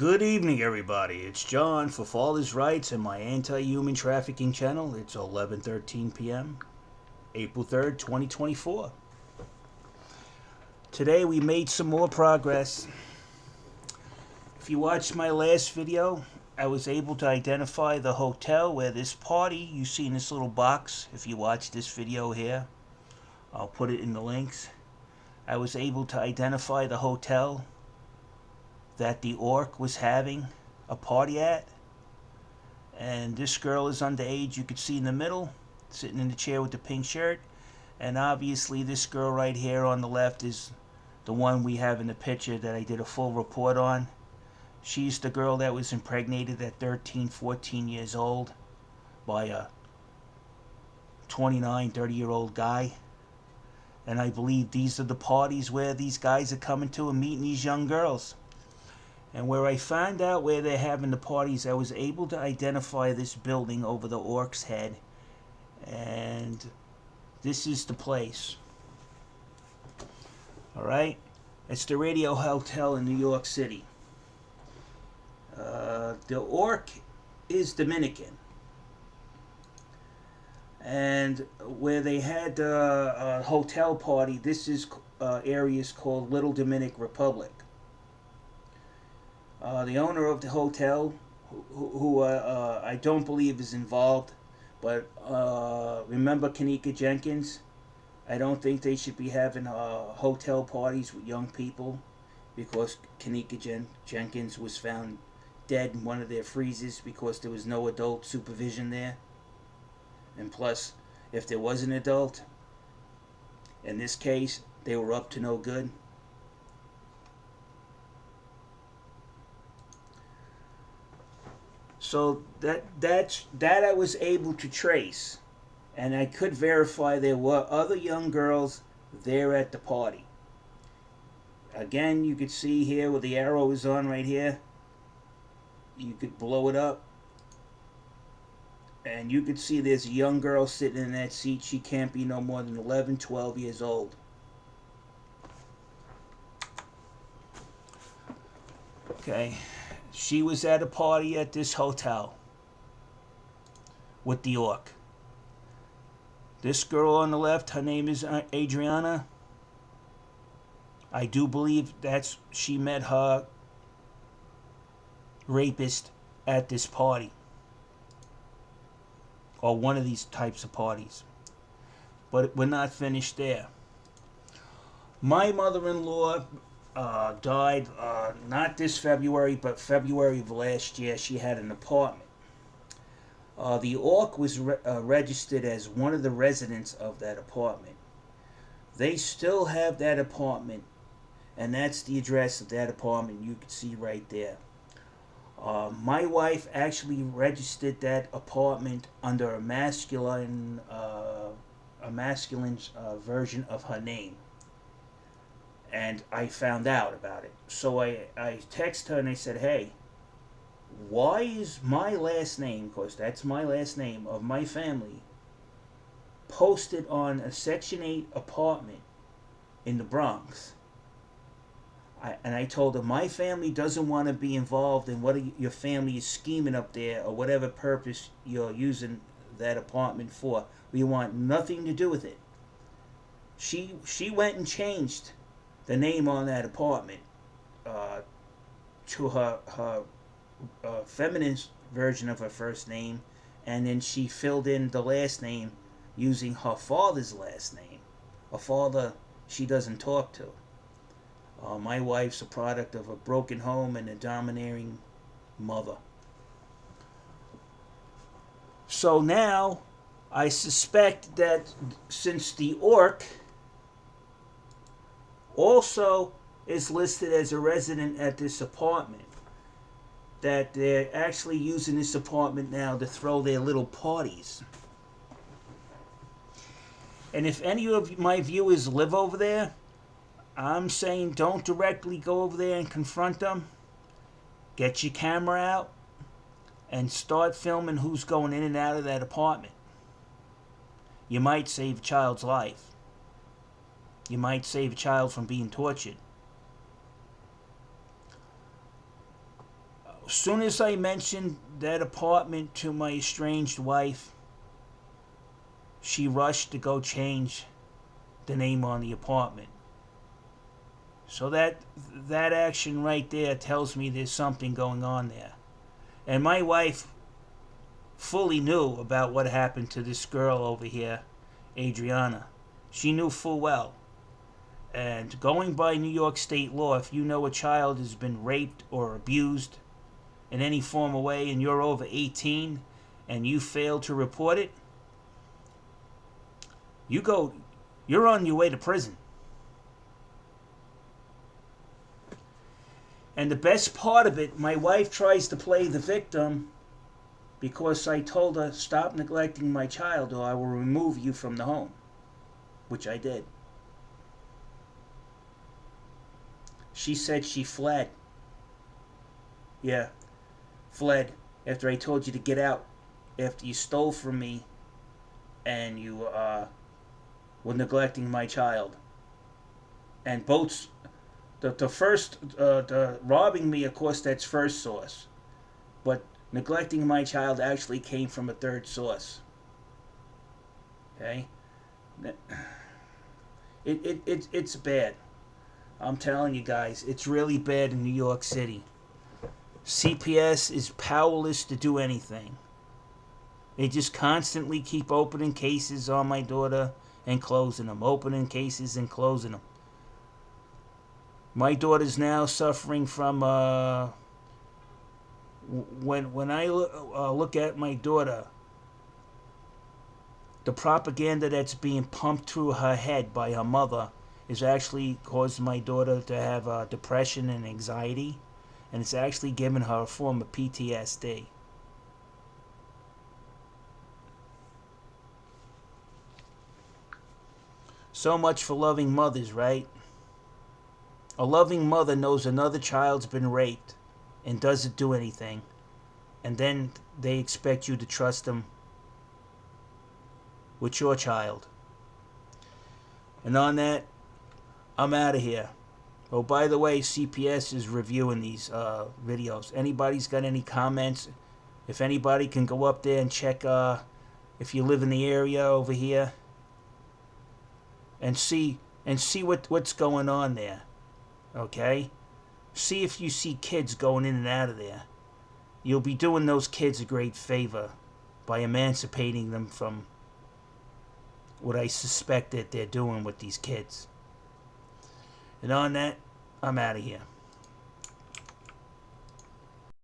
Good evening, everybody. It's John for Father's Rights and my anti-human trafficking channel. It's 11:13 p.m., April 3rd, 2024. Today we made some more progress. If you watched my last video, I was able to identify the hotel where this party, you see in this little box, if you watch this video here, I'll put it in the links. I was able to identify the hotel that the orc was having a party at, and this girl is underage. You could see in the middle, sitting in the chair with the pink shirt, and obviously this girl right here on the left is the one we have in the picture that I did a full report on. She's the girl that was impregnated at 13, 14 years old by a 29, 30-year-old guy. And I believe these are the parties where these guys are coming to and meeting these young girls. And where I found out where they're having the parties, I was able to identify this building over the orc's head. And this is the place. Alright? It's the Radio Hotel in New York City. The orc is Dominican. And where they had a hotel party, this is area is called Little Dominican Republic. The owner of the hotel, who I don't believe is involved, but remember Kanika Jenkins? I don't think they should be having hotel parties with young people, because Kanika Jenkins was found dead in one of their freezers because there was no adult supervision there. And plus, if there was an adult, in this case, they were up to no good. So that I was able to trace, and I could verify there were other young girls there at the party. Again, you could see here where the arrow is on right here. You could blow it up, and you could see there's a young girl sitting in that seat. She can't be no more than 11, 12 years old. Okay. She was at a party at this hotel with the orc. This girl on the left, her name is Adriana. I do believe she met her rapist at this party, or one of these types of parties. But we're not finished there. My mother-in-law died not this February, but February of last year. She had an apartment. The orc was registered as one of the residents of that apartment. They still have that apartment, and that's the address of that apartment you can see right there. My wife actually registered that apartment under a masculine version of her name. And I found out about it. So I texted her and I said, hey, why is my last name, because that's my last name of my family, posted on a Section 8 apartment in the Bronx? And I told her, my family doesn't want to be involved in what your family is scheming up there, or whatever purpose you're using that apartment for. We want nothing to do with it. She went and changed the name on that apartment to her feminine version of her first name, and then she filled in the last name using her father's last name, a father she doesn't talk to. My wife's a product of a broken home and a domineering mother. So now I suspect that since the orc also is listed as a resident at this apartment, that they're actually using this apartment now to throw their little parties. And if any of my viewers live over there, I'm saying don't directly go over there and confront them. Get your camera out and start filming who's going in and out of that apartment. You might save a child's life. You might save a child from being tortured. soon as I mentioned that apartment to my estranged wife, she rushed to go change the name on the apartment. So that action right there tells me there's something going on there. And my wife fully knew about what happened to this girl over here, Adriana. She knew full well. And going by New York state law, if you know a child has been raped or abused in any form of way and you're over 18 and you fail to report it, you're on your way to prison. And the best part of it, my wife tries to play the victim because I told her, stop neglecting my child or I will remove you from the home, which I did. She said she fled. Yeah, fled after I told you to get out, after you stole from me and you were neglecting my child. And both, the first, the robbing me, of course, that's first source. But neglecting my child actually came from a third source. Okay? It's bad. I'm telling you guys, it's really bad in New York City. CPS is powerless to do anything. They just constantly keep opening cases on my daughter and closing them. Opening cases and closing them. My daughter's now suffering from when I look at my daughter, the propaganda that's being pumped through her head by her mother is actually causing my daughter to have depression and anxiety, and it's actually giving her a form of PTSD. So much for loving mothers, right? A loving mother knows another child's been raped and doesn't do anything, and then they expect you to trust them with your child. And on that, I'm out of here. Oh, by the way, CPS is reviewing these videos. Anybody's got any comments? If anybody can go up there and check if you live in the area over here and see what's going on there. Okay? See if you see kids going in and out of there. You'll be doing those kids a great favor by emancipating them from what I suspect that they're doing with these kids. And on that, I'm out of here.